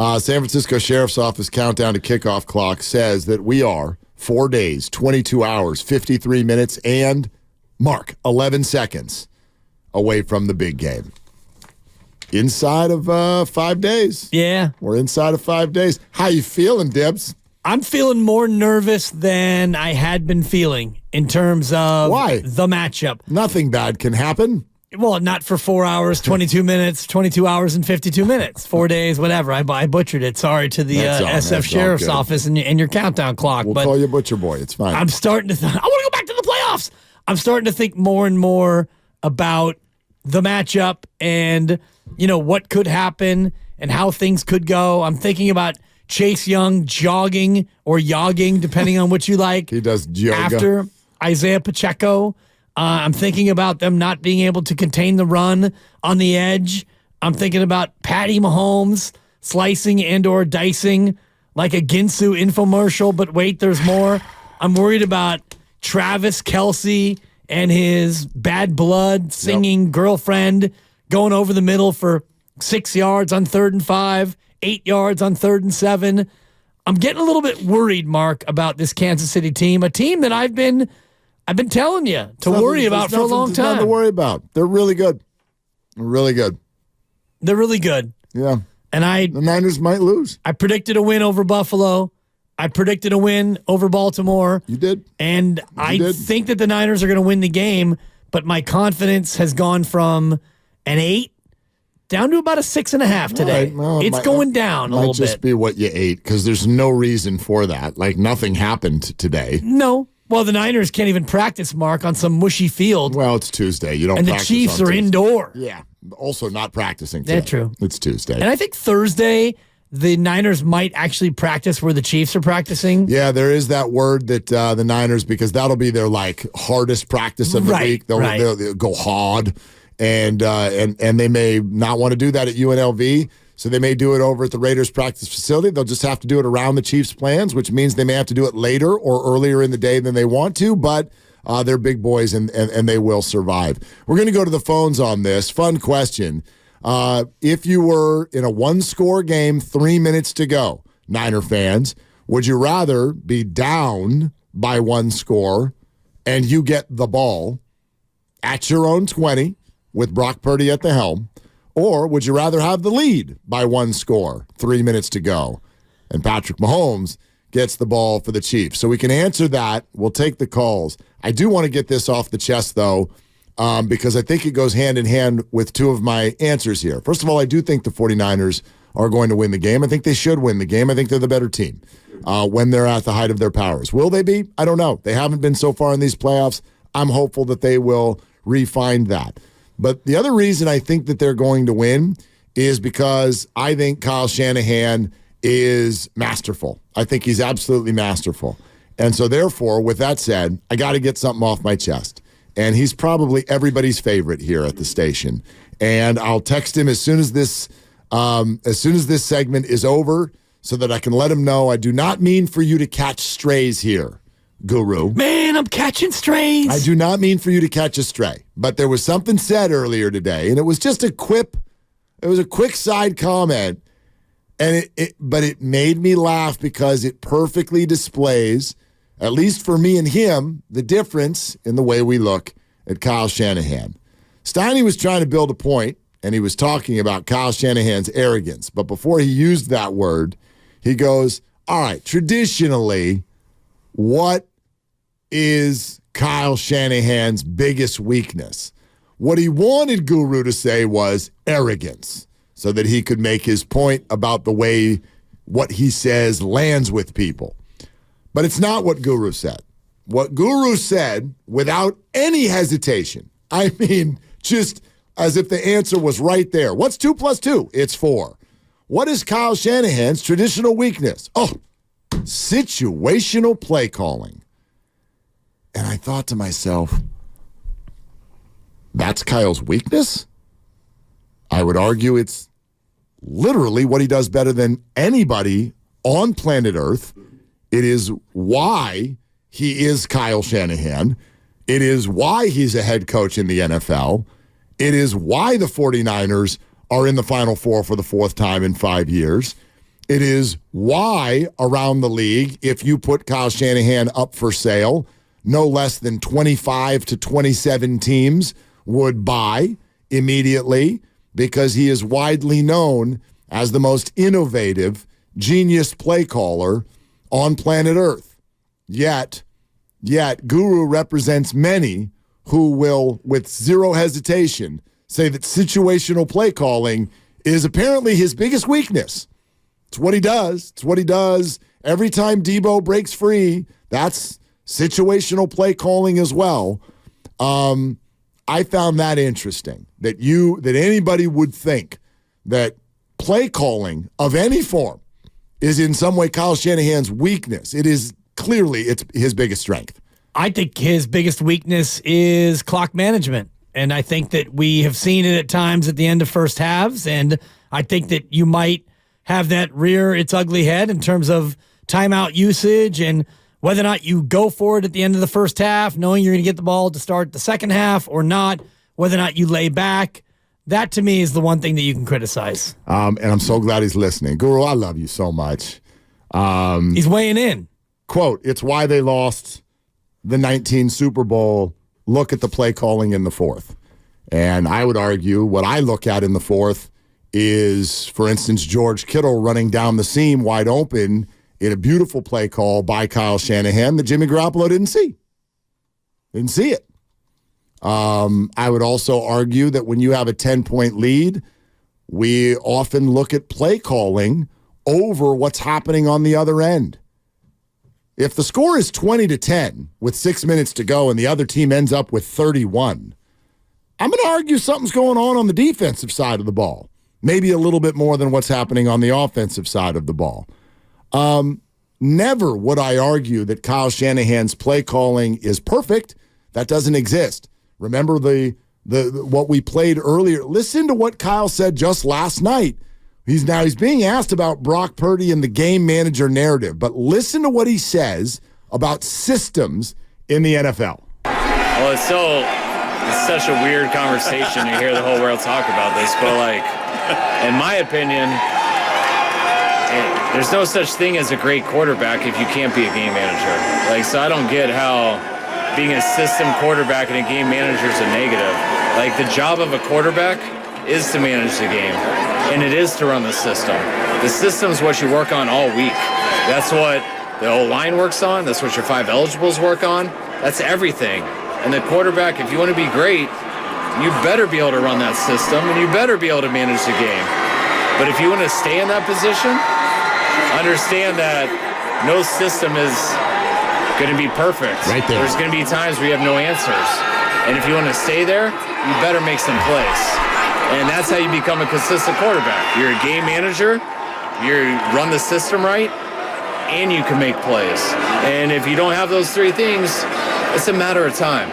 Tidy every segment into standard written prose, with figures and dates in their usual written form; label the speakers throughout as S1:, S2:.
S1: San Francisco Sheriff's Office countdown to kickoff clock says that we are 4 days, 22 hours, 53 minutes, and, mark, 11 seconds away from the big game. Inside of 5 days.
S2: Yeah.
S1: We're inside of 5 days. How you feeling, Dibs?
S2: I'm feeling more nervous than I had been feeling in terms of the matchup.
S1: Nothing bad can happen.
S2: Well, not for 4 hours, 22 minutes, 22 hours and 52 minutes, 4 days, whatever. I butchered it. Sorry to the SF Sheriff's Office and your countdown clock.
S1: We'll call you Butcher Boy. It's fine.
S2: I'm starting to I want to go back to the playoffs. I'm starting to think more and more about the matchup and, what could happen and how things could go. I'm thinking about Chase Young jogging or yogging, depending on what you like.
S1: He does yoga.
S2: After Isaiah Pacheco. I'm thinking about them not being able to contain the run on the edge. I'm thinking about Patty Mahomes slicing and or dicing like a Ginsu infomercial, but wait, there's more. I'm worried about Travis Kelce and his bad blood singing girlfriend going over the middle for 6 yards on 3rd and 5, 8 yards on 3rd and 7. I'm getting a little bit worried, Mark, about this Kansas City team, a team that I've been telling you to worry about for a long time.
S1: Nothing to worry about. They're really good. They're really good.
S2: They're really good.
S1: Yeah.
S2: And
S1: the Niners might lose.
S2: I predicted a win over Buffalo. I predicted a win over Baltimore.
S1: You did.
S2: And I think that the Niners are going to win the game, but my confidence has gone from an 8 down to about a 6.5 today. Right. Well, it's going down a little bit.
S1: Might just be what you ate because there's no reason for that. Like nothing happened today.
S2: No. Well, the Niners can't even practice, Mark, on some mushy field.
S1: Well, it's Tuesday. You don't
S2: and
S1: practice
S2: the Chiefs are indoor.
S1: Yeah. Also not practicing today.
S2: That's true.
S1: It's Tuesday.
S2: And I think Thursday, the Niners might actually practice where the Chiefs are practicing.
S1: Yeah, there is that word that the Niners, because that'll be their hardest practice of the week. They'll go hard, and they may not want to do that at UNLV. So they may do it over at the Raiders practice facility. They'll just have to do it around the Chiefs' plans, which means they may have to do it later or earlier in the day than they want to, but they're big boys and they will survive. We're going to go to the phones on this. Fun question. If you were in a one-score game, 3 minutes to go, Niner fans, would you rather be down by one score and you get the ball at your own 20 with Brock Purdy at the helm, or would you rather have the lead by one score, 3 minutes to go, and Patrick Mahomes gets the ball for the Chiefs? So we can answer that. We'll take the calls. I do want to get this off the chest, though, because I think it goes hand in hand with two of my answers here. First of all, I do think the 49ers are going to win the game. I think they should win the game. I think they're the better team when they're at the height of their powers. Will they be? I don't know. They haven't been so far in these playoffs. I'm hopeful that they will refine that. But the other reason I think that they're going to win is because I think Kyle Shanahan is masterful. I think he's absolutely masterful. And so therefore, with that said, I got to get something off my chest. And he's probably everybody's favorite here at the station. And I'll text him as soon as this segment is over so that I can let him know I do not mean for you to catch strays here, Guru.
S2: Man, I'm catching strays.
S1: I do not mean for you to catch a stray. But there was something said earlier today, and it was just a quip. It was a quick side comment. And but it made me laugh because it perfectly displays, at least for me and him, the difference in the way we look at Kyle Shanahan. Steiny was trying to build a point, and he was talking about Kyle Shanahan's arrogance. But before he used that word, he goes, all right, traditionally, what is Kyle Shanahan's biggest weakness? What he wanted Guru to say was arrogance, so that he could make his point about the way what he says lands with people. But it's not what Guru said. What Guru said, without any hesitation, I mean, just as if the answer was right there. What's 2 plus 2? It's 4. What is Kyle Shanahan's traditional weakness? Oh, situational play calling. And I thought to myself, that's Kyle's weakness? I would argue it's literally what he does better than anybody on planet Earth. It is why he is Kyle Shanahan. It is why he's a head coach in the NFL. It is why the 49ers are in the Final Four for the fourth time in 5 years. It is why around the league, if you put Kyle Shanahan up for sale, no less than 25 to 27 teams would buy immediately, because he is widely known as the most innovative, genius play caller on planet Earth. Yet, Guru represents many who will, with zero hesitation, say that situational play calling is apparently his biggest weakness. It's what he does. It's what he does. Every time Debo breaks free, that's situational play calling as well. I found that interesting, that anybody would think that play calling of any form is in some way Kyle Shanahan's weakness. It is clearly it's his biggest strength.
S2: I think his biggest weakness is clock management. And I think that we have seen it at times at the end of first halves. And I think that you might have that rear its ugly head in terms of timeout usage and whether or not you go for it at the end of the first half, knowing you're going to get the ball to start the second half or not, whether or not you lay back. That, to me, is the one thing that you can criticize.
S1: And I'm so glad he's listening. Guru, I love you so much.
S2: He's weighing in.
S1: Quote, it's why they lost the 19 Super Bowl. Look at the play calling in the fourth. And I would argue what I look at in the fourth is, for instance, George Kittle running down the seam wide open in a beautiful play call by Kyle Shanahan that Jimmy Garoppolo didn't see. Didn't see it. I would also argue that when you have a 10-point lead, we often look at play calling over what's happening on the other end. If the score is 20-10 with 6 minutes to go and the other team ends up with 31, I'm going to argue something's going on the defensive side of the ball. Maybe a little bit more than what's happening on the offensive side of the ball. Never would I argue that Kyle Shanahan's play calling is perfect. That doesn't exist. Remember the what we played earlier. Listen to what Kyle said just last night. He's being asked about Brock Purdy and the game manager narrative, but listen to what he says about systems in the NFL.
S3: Well, it's such a weird conversation to hear the whole world talk about this, but in my opinion, there's no such thing as a great quarterback if you can't be a game manager. So I don't get how being a system quarterback and a game manager is a negative. The job of a quarterback is to manage the game, and it is to run the system. The system's what you work on all week. That's what the O-line works on. That's what your 5 eligibles work on. That's everything. And the quarterback, if you want to be great, you better be able to run that system, and you better be able to manage the game. But if you want to stay in that position, understand that no system is going to be perfect.
S1: Right there.
S3: There's going to be times where you have no answers. And if you want to stay there, you better make some plays. And that's how you become a consistent quarterback. You're a game manager, you run the system right, and you can make plays. And if you don't have those 3 things, it's a matter of time.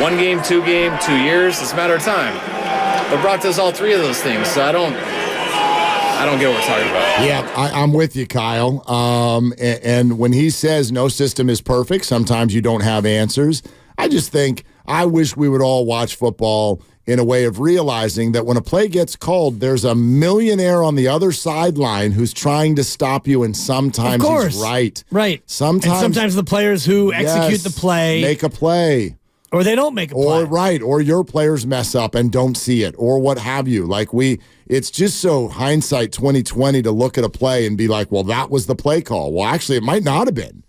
S3: 1 game, 2 game, 2 years, it's a matter of time. But Brock does all 3 of those things, so I don't get what we're talking about.
S1: Yeah, I'm with you, Kyle. And when he says no system is perfect, sometimes you don't have answers. I wish we would all watch football in a way of realizing that when a play gets called, there's a millionaire on the other sideline who's trying to stop you, and sometimes he's right.
S2: Right. Sometimes the players who execute the play
S1: make a play.
S2: Or they don't make a play.
S1: Or your players mess up and don't see it, or what have you. It's just so hindsight 2020 to look at a play and be like, well, that was the play call. Well, actually, it might not have been.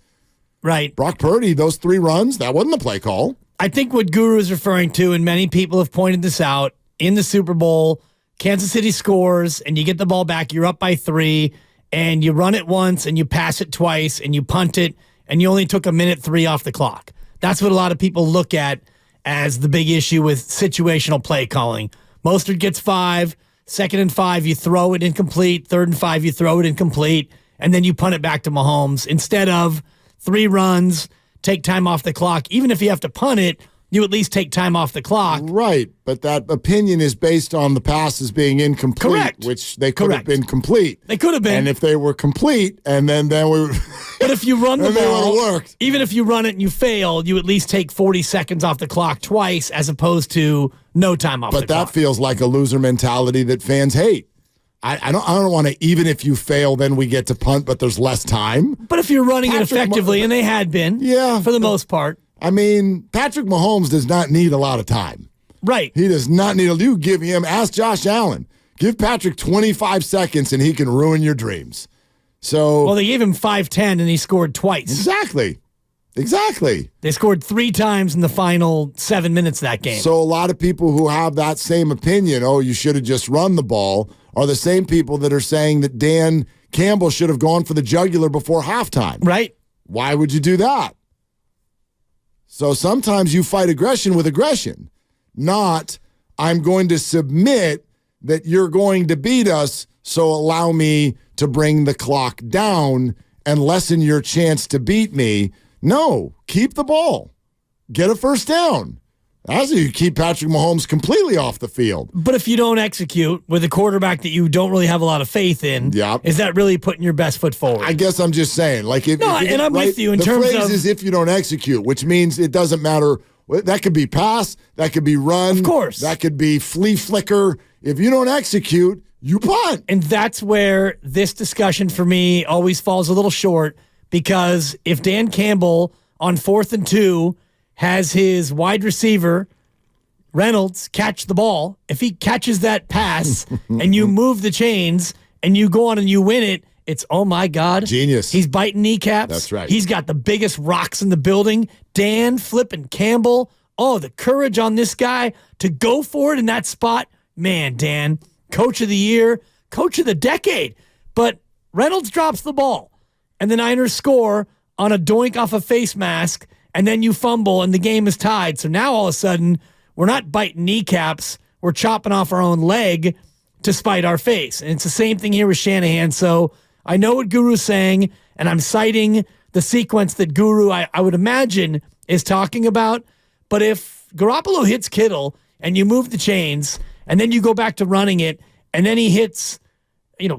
S2: Right.
S1: Brock Purdy, those 3 runs, that wasn't the play call.
S2: I think what Guru is referring to, and many people have pointed this out, in the Super Bowl, Kansas City scores, and you get the ball back, you're up by 3, and you run it once, and you pass it twice, and you punt it, and you only took 1:03 off the clock. That's what a lot of people look at as the big issue with situational play calling. Mostert gets 5, 2nd and 5, you throw it incomplete, 3rd and 5, you throw it incomplete, and then you punt it back to Mahomes. Instead of 3 runs, take time off the clock. Even if you have to punt it, you at least take time off the clock.
S1: Right, but that opinion is based on the passes being incomplete.
S2: Correct.
S1: Which they could have been complete.
S2: They could have been.
S1: And if they were complete, and then we
S2: But if you run the ball,
S1: worked.
S2: Even if you run it and you fail, you at least take 40 seconds off the clock twice as opposed to no time off the clock.
S1: But that feels like a loser mentality that fans hate. I don't want to, even if you fail, then we get to punt, but there's less time.
S2: But if you're running it effectively, and they had been, for the most part.
S1: I mean, Patrick Mahomes does not need a lot of time.
S2: Right.
S1: He does not need you give him, ask Josh Allen, give Patrick 25 seconds and he can ruin your dreams. So,
S2: well, they gave him 5-10 and he scored twice.
S1: Exactly. They
S2: scored 3 times in the final 7 minutes of that game.
S1: So a lot of people who have that same opinion, you should have just run the ball, are the same people that are saying that Dan Campbell should have gone for the jugular before halftime.
S2: Right.
S1: Why would you do that? So sometimes you fight aggression with aggression, not I'm going to submit that you're going to beat us, so allow me to bring the clock down and lessen your chance to beat me. No, keep the ball. Get a first down. That's how you keep Patrick Mahomes completely off the field.
S2: But if you don't execute with a quarterback that you don't really have a lot of faith in, is that really putting your best foot forward?
S1: I guess I'm just saying.
S2: I'm with you in terms of...
S1: The phrase is if you don't execute, which means it doesn't matter. That could be pass. That could be run.
S2: Of course.
S1: That could be flea flicker. If you don't execute, you punt.
S2: And that's where this discussion for me always falls a little short, because if Dan Campbell on 4th and 2 has his wide receiver, Reynolds, catch the ball, if he catches that pass and you move the chains and you go on and you win it, it's, oh my God.
S1: Genius.
S2: He's biting kneecaps.
S1: That's right.
S2: He's got the biggest rocks in the building. Dan flipping Campbell. Oh, the courage on this guy to go for it in that spot. Man, Dan, coach of the year, coach of the decade. But Reynolds drops the ball and the Niners score on a doink off a face mask, and then you fumble and the game is tied. So now all of a sudden, we're not biting kneecaps. We're chopping off our own leg to spite our face. And it's the same thing here with Shanahan. So I know what Guru's saying, and I'm citing the sequence that Guru, I would imagine, is talking about. But if Garoppolo hits Kittle and you move the chains and then you go back to running it and then he hits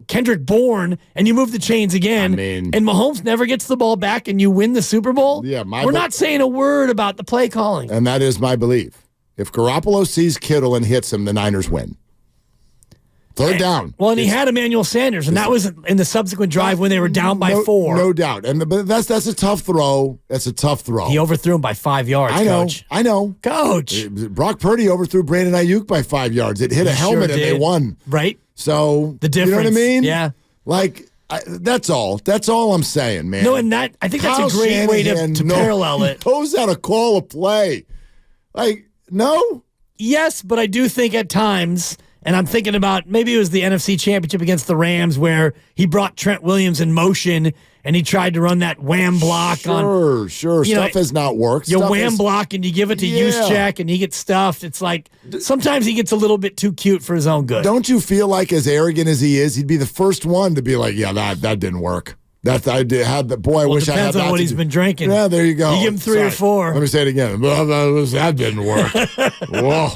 S2: Kendrick Bourne and you move the chains again, and Mahomes never gets the ball back and you win the Super Bowl, we're not saying a word about the play calling.
S1: And that is my belief. If Garoppolo sees Kittle and hits him, the Niners win. Third down.
S2: Well, and he had Emmanuel Sanders, and that was in the subsequent drive when they were down by 4.
S1: No doubt. But that's a tough throw. That's a tough throw.
S2: He overthrew him by 5 yards, Coach.
S1: I know.
S2: Coach.
S1: Brock Purdy overthrew Brandon Ayuk by 5 yards. It hit a helmet and they won.
S2: Right.
S1: So,
S2: the difference.
S1: You know what I mean?
S2: Yeah.
S1: That's all. That's all I'm saying, man.
S2: No, and I think that's a great way to parallel it.
S1: He knows how to call a play. No?
S2: Yes, but I do think at times, and I'm thinking about maybe it was the NFC Championship against the Rams where he brought Trent Williams in motion and he tried to run that wham block
S1: Sure. Stuff has not worked.
S2: You wham block and you give it to Juszczyk and he gets stuffed. It's like sometimes he gets a little bit too cute for his own good.
S1: Don't you feel like, as arrogant as he is, he'd be the first one to be like, yeah, that didn't work. I wish I had that.
S2: Depends on what he's been drinking.
S1: Yeah, there you go.
S2: You give him 3 or 4.
S1: Let me say it again. That didn't work. Whoa.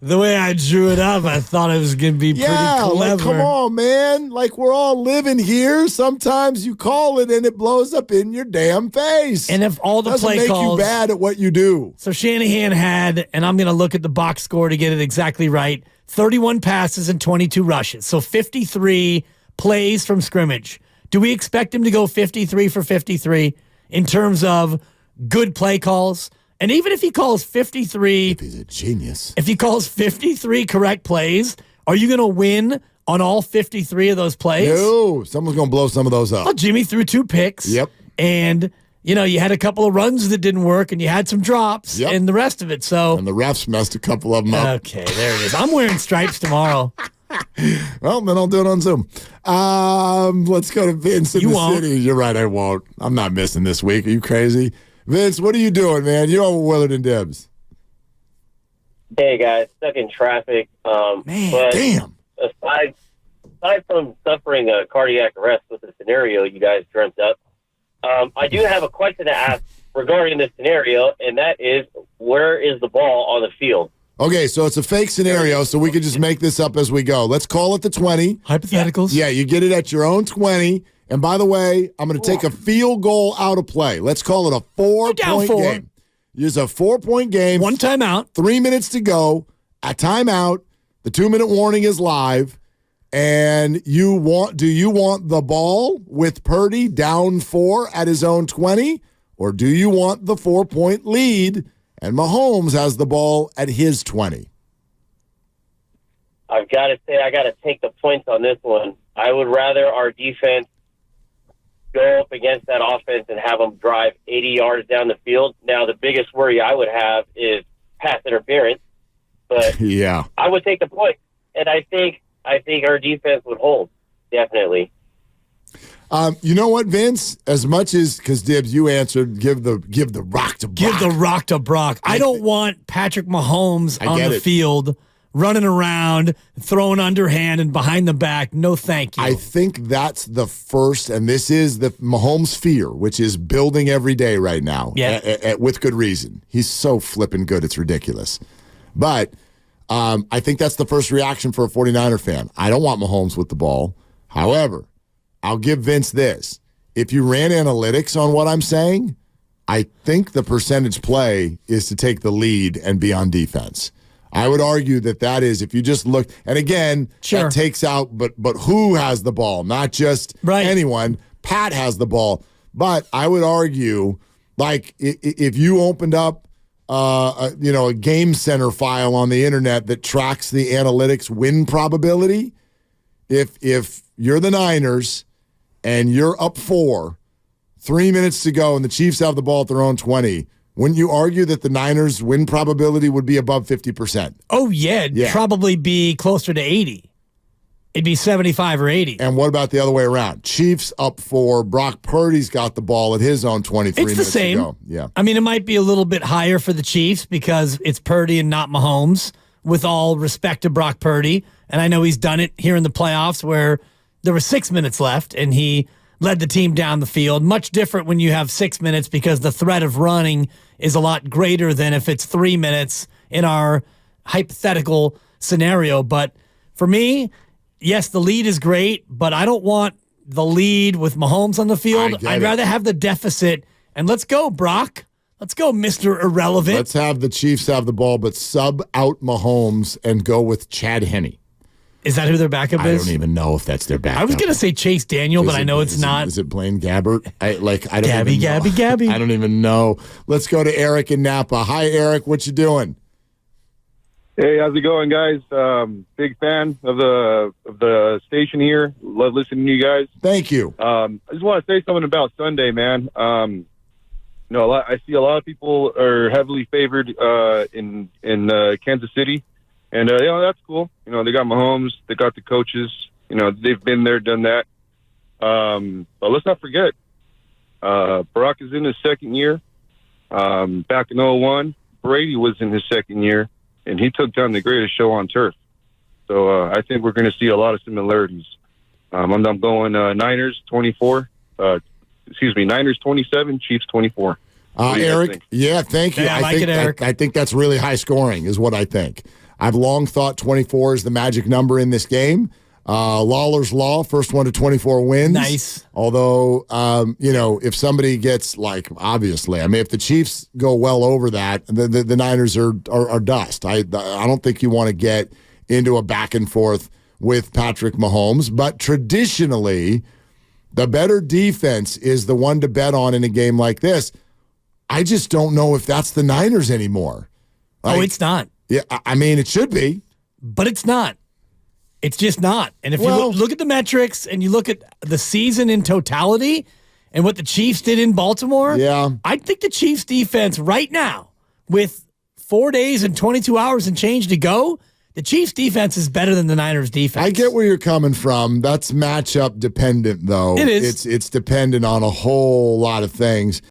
S2: The way I drew it up, I thought it was going to be pretty clever.
S1: Come on, man. We're all living here. Sometimes you call it and it blows up in your damn face.
S2: And if all the
S1: doesn't
S2: play
S1: make
S2: calls,
S1: you bad at what you do.
S2: So Shanahan had, and I'm going to look at the box score to get it exactly right, 31 passes and 22 rushes. So 53 plays from scrimmage. Do we expect him to go 53 for 53 in terms of good play calls? And even if he calls 53...
S1: If he's a genius.
S2: If he calls 53 correct plays, are you going to win on all 53 of those plays?
S1: No. Someone's going to blow some of those up.
S2: Well, Jimmy threw 2 picks.
S1: Yep.
S2: And, you had a couple of runs that didn't work, and you had some drops and the rest of it. So
S1: and the refs messed a couple of them up.
S2: Okay, there it is. I'm wearing stripes tomorrow.
S1: Well, then I'll do it on Zoom. Let's go to Vince in the city. You're right, I won't. I'm not missing this week. Are you crazy? Vince, what are you doing, man? You're over Willard and Dibs.
S4: Hey, guys. Stuck in traffic.
S1: Damn.
S4: Aside from suffering a cardiac arrest with the scenario you guys dreamt up, I do have a question to ask regarding this scenario, and that is, where is the ball on the field?
S1: Okay, so it's a fake scenario, so we can just make this up as we go. Let's call it the 20.
S2: Hypotheticals.
S1: Yeah, you get it at your own 20. And by the way, I'm going to take a field goal out of play. Let's call it a 4-point game. Use a 4-point game.
S2: 1 timeout.
S1: 3 minutes to go. A timeout. The 2-minute warning is live. And do you want the ball with Purdy down 4 at his own 20? Or do you want the 4-point lead and Mahomes has the ball at his 20?
S4: I've got to say, I got to take the points on this one. I would rather our defense go up against that offense and have them drive 80 yards down the field. Now, the biggest worry I would have is pass interference, but
S1: yeah,
S4: I would take the point, and I think our defense would hold, definitely.
S1: You know what, Vince? As much as, because Dibs, you answered, give the rock to Brock.
S2: Give the rock to Brock. I don't want Patrick Mahomes on the field running around, throwing underhand and behind the back. No, thank you.
S1: I think that's the first, and this is the Mahomes fear, which is building every day right now.
S2: Yeah.
S1: With good reason. He's so flipping good, it's ridiculous. But I think that's the first reaction for a 49er fan. I don't want Mahomes with the ball. However, I'll give Vince this. If you ran analytics on what I'm saying, I think the percentage play is to take the lead and be on defense. I would argue that is, if you just look, and again, that takes out, but who has the ball? Not just anyone. Pat has the ball. But I would argue, like, if you opened up, a Game Center file on the internet that tracks the analytics win probability, if you're the Niners and you're up 4, 3 minutes to go, and the Chiefs have the ball at their own 20, wouldn't you argue that the Niners' win probability would be above 50%?
S2: Oh, yeah. It'd probably be closer to 80. It'd be 75 or 80.
S1: And what about the other way around? Chiefs up 4. Brock Purdy's got the ball at his own 23 minutes
S2: It's the same.
S1: to go. Yeah.
S2: I mean, it might be a little bit higher for the Chiefs because it's Purdy and not Mahomes, with all respect to Brock Purdy. And I know he's done it here in the playoffs where there were 6 minutes left and he led the team down the field. Much different when you have 6 minutes because the threat of running is a lot greater than if it's 3 minutes in our hypothetical scenario. But for me, yes, the lead is great, but I don't want the lead with Mahomes on the field. I'd rather have the deficit. And let's go, Brock. Let's go, Mr. Irrelevant.
S1: Let's have the Chiefs have the ball, but sub out Mahomes and go with Chad Henne.
S2: Is that who their backup is?
S1: I don't even know if that's their backup.
S2: I was going to say Chase Daniel, but I know it's not.
S1: Is it Blaine Gabbert? I don't
S2: Gabby,
S1: even know.
S2: Gabby.
S1: I don't even know. Let's go to Eric in Napa. Hi, Eric. What you doing?
S5: Hey, how's it going, guys? Big fan of the station here. Love listening to you guys.
S1: Thank you.
S5: I just want to say something about Sunday, man. I see a lot of people are heavily favored in Kansas City. And, that's cool. They got Mahomes. They got the coaches. They've been there, done that. But let's not forget, Barack is in his second year. Back in 2001, Brady was in his second year, and he took down the greatest show on turf. So I think we're going to see a lot of similarities. I'm going Niners 24. Niners 27, Chiefs 24.
S1: Eric, thank you.
S2: Yeah, I think Eric.
S1: I think that's really high scoring is what I think. I've long thought 24 is the magic number in this game. Lawler's Law, first one to 24 wins.
S2: Nice.
S1: Although, if somebody gets, obviously, if the Chiefs go well over that, the Niners are dust. I don't think you want to get into a back and forth with Patrick Mahomes. But traditionally, the better defense is the one to bet on in a game like this. I just don't know if that's the Niners anymore.
S2: It's not.
S1: Yeah, it should be.
S2: But it's not. It's just not. And if you look at the metrics and you look at the season in totality and what the Chiefs did in Baltimore, I think the Chiefs defense right now, with 4 days and 22 hours and change to go, the Chiefs defense is better than the Niners defense.
S1: I get where you're coming from. That's matchup dependent, though.
S2: It is.
S1: It's dependent on a whole lot of things.